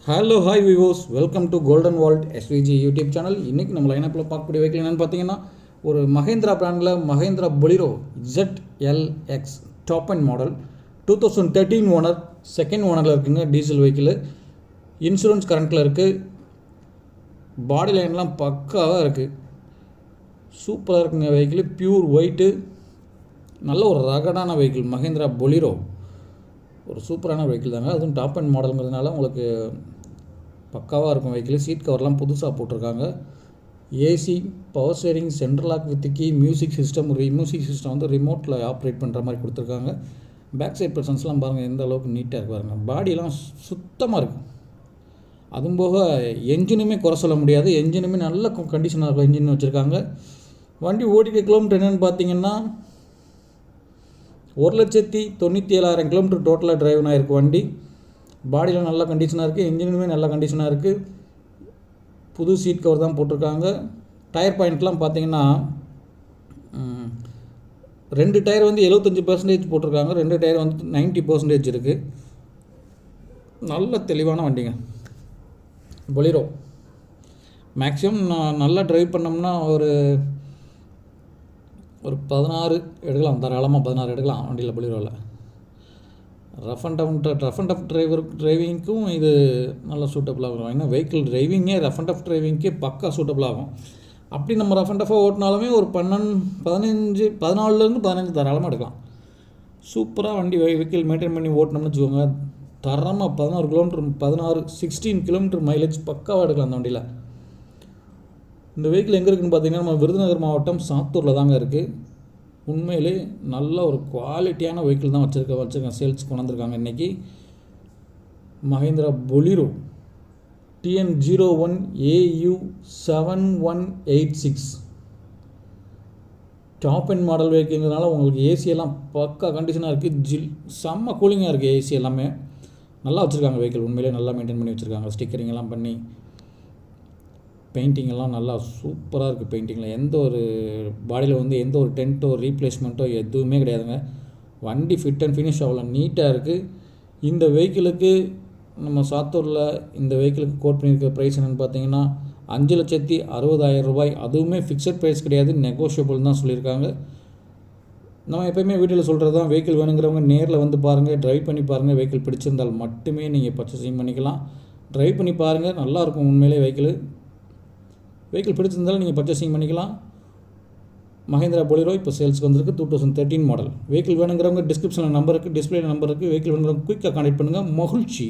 Hello hi viewers, welcome to golden vault SVG YouTube channel. இன்றைக்கி நம்ம லைனப்பில் பார்க்கக்கூடிய vehicle என்னென்னு பார்த்தீங்கன்னா, ஒரு மஹேந்திரா பிராண்டில் Mahindra Bolero ZLX top and model 2013 owner, second ஓனரில் இருக்குங்க. டீசல் வெஹிக்கிள், இன்சூரன்ஸ் கரண்ட்டில் இருக்குது. பாடி லைன்லாம் பக்காவாக இருக்குது. சூப்பராக இருக்குங்க வெஹிக்கிள். பியூர் ஒயிட்டு, நல்ல ஒரு ரகடான வெஹிக்கிள். மஹேந்திரா பொலிரோ ஒரு சூப்பரான வெஹிக்கிள் தாங்க. அதுவும் டாப் அண்ட் மாடலுங்கிறதுனால உங்களுக்கு பக்காவாக இருக்கும் வெஹிக்கிள். சீட் கவர்லாம் புதுசாக போட்டிருக்காங்க. AC, power steering, central lock with key, music system வந்து ரிமோட்டில் ஆப்ரேட் பண்ணுற மாதிரி கொடுத்துருக்காங்க. பேக் சைட் பர்சன்ஸ்லாம் பாருங்கள் எந்த அளவுக்கு நீட்டாக இருக்கு பாருங்கள். பாடியெலாம் சுத்தமாக இருக்கும். அதுவும் போக என்ஜினுமே குறை சொல்ல முடியாது. என்ஜினுமே நல்ல கண்டிஷனாக இருக்கும். என்ஜின் வச்சுருக்காங்க. வண்டி ஓடிக்க கிலோமீட்டர் என்னென்னு பார்த்தீங்கன்னா 1,97,000 கிலோமீட்டர் டோட்டலாக டிரைவ் ஆகிருக்கு வண்டி. பாடியில் நல்ல கண்டிஷனாக இருக்குது. என்ஜினுமே நல்ல கண்டிஷனாக இருக்குது. புது சீட் கவர் தான் போட்டிருக்காங்க. டயர் பாயிண்ட்லாம் பார்த்தீங்கன்னா 2 டயர் வந்து 75% போட்டிருக்காங்க. 2 டயர் வந்து 90% இருக்குது. நல்ல தெளிவான வண்டிங்க பொலிரோ. மேக்ஸிமம் நல்லா ட்ரைவ் பண்ணோம்னா ஒரு 16 எடுக்கலாம். தாராளமாக 16 எடுக்கலாம் வண்டியில் பொலிரோவில். ரஃப் அண்ட் டஃப் டிரைவிங்க்கும் இது நல்லா சூட்டபுள் ஆகும். ஏன்னா வெஹிக்கிள் டிரைவிங்கே ரஃப் அண்ட் டஃப் டிரைவிங்க்கே பக்கா சூட்டபுள் ஆகும். அப்படி நம்ம ரஃப் அண்ட் டஃபாக ஓட்டினாலுமே ஒரு 14 தாராளமாக எடுக்கலாம். சூப்பராக வண்டி வெஹிக்கிள் மெயின்டைன் பண்ணி ஓட்டினோம்னு வச்சுக்கோங்க. தரமாக 16 கிலோமீட்டர் மைலேஜ் பக்காவாக எடுக்கலாம் அந்த வண்டியில். இந்த வெஹிக்கிள் எங்கே இருக்குதுன்னு பார்த்தீங்கன்னா, நம்ம விருதுநகர் மாவட்டம் சாத்தூரில் தாங்க இருக்குது. உண்மையிலே நல்ல ஒரு குவாலிட்டியான வெஹிக்கிள் தான் வச்சுருக்கேன். சேல்ஸ் கொண்டு வந்திருக்காங்க இன்றைக்கி. Mahindra Bolero TN01AU7186 top and model வெஹிக்கிள்னால உங்களுக்கு ஏசியெல்லாம் பக்கா கண்டிஷனாக இருக்குது. செம்ம கூலிங்காக இருக்குது. ஏசி எல்லாமே நல்லா வச்சுருக்காங்க. வெஹிக்கிள் உண்மையிலே நல்லா மெயின்டைன் பண்ணி வச்சுருக்காங்க. ஸ்டிக்கரிங் எல்லாம் பண்ணி, பெயிண்டிங் எல்லாம் நல்லா சூப்பராக இருக்குது. பெயிண்டிங்கில் எந்த ஒரு பாடியில் வந்து எந்த ஒரு டென்ட்டோ ரீப்ளேஸ்மெண்ட்டோ எதுவுமே கிடையாதுங்க. வண்டி ஃபிட் அண்ட் ஃபினிஷ் அவ்வளோ நீட்டாக இருக்குது. இந்த வெஹிக்கிளுக்கு நம்ம சாத்தூரில் இந்த வெஹிக்கிளுக்கு கோட் பண்ணியிருக்க ப்ரைஸ் என்னென்னு பார்த்தீங்கன்னா 5,60,000 ரூபாய். அதுவுமே ஃபிக்ஸட் ப்ரைஸ் கிடையாது, நெகோஷியபிள் தான் சொல்லியிருக்காங்க. நம்ம எப்போயுமே வீட்டில் சொல்கிறது தான், வெஹிக்கிள் வேணுங்கிறவங்க நேரில் வந்து பாருங்கள், ட்ரைவ் பண்ணி பாருங்கள். வெஹிக்கிள் பிடிச்சிருந்தால் மட்டுமே நீங்கள் பர்ச்சேசிங் பண்ணிக்கலாம். ட்ரைவ் பண்ணி பாருங்கள், நல்லாயிருக்கும் உண்மையிலே. வெஹிக்கிள் பிடிச்சிருந்தாலும் நீங்கள் பர்ச்சேசிங் பண்ணிக்கலாம். மஹேந்திரா பொலிரோ இப்போ சேல்ஸ்க்கு வந்திருக்கு. 2013 மாடல். வெஹிக்கிள் வேணுங்கிறவங்க டிஸ்கிரிப்ஷனில் நம்பர் இருக்குது, டிஸ்பிளேல நம்பர் இருக்குது. வெஹிக்கிள் வேணுங்கிறவங்க குயிக்காக கான்டெக்ட் பண்ணுங்கள். மகிழ்ச்சி.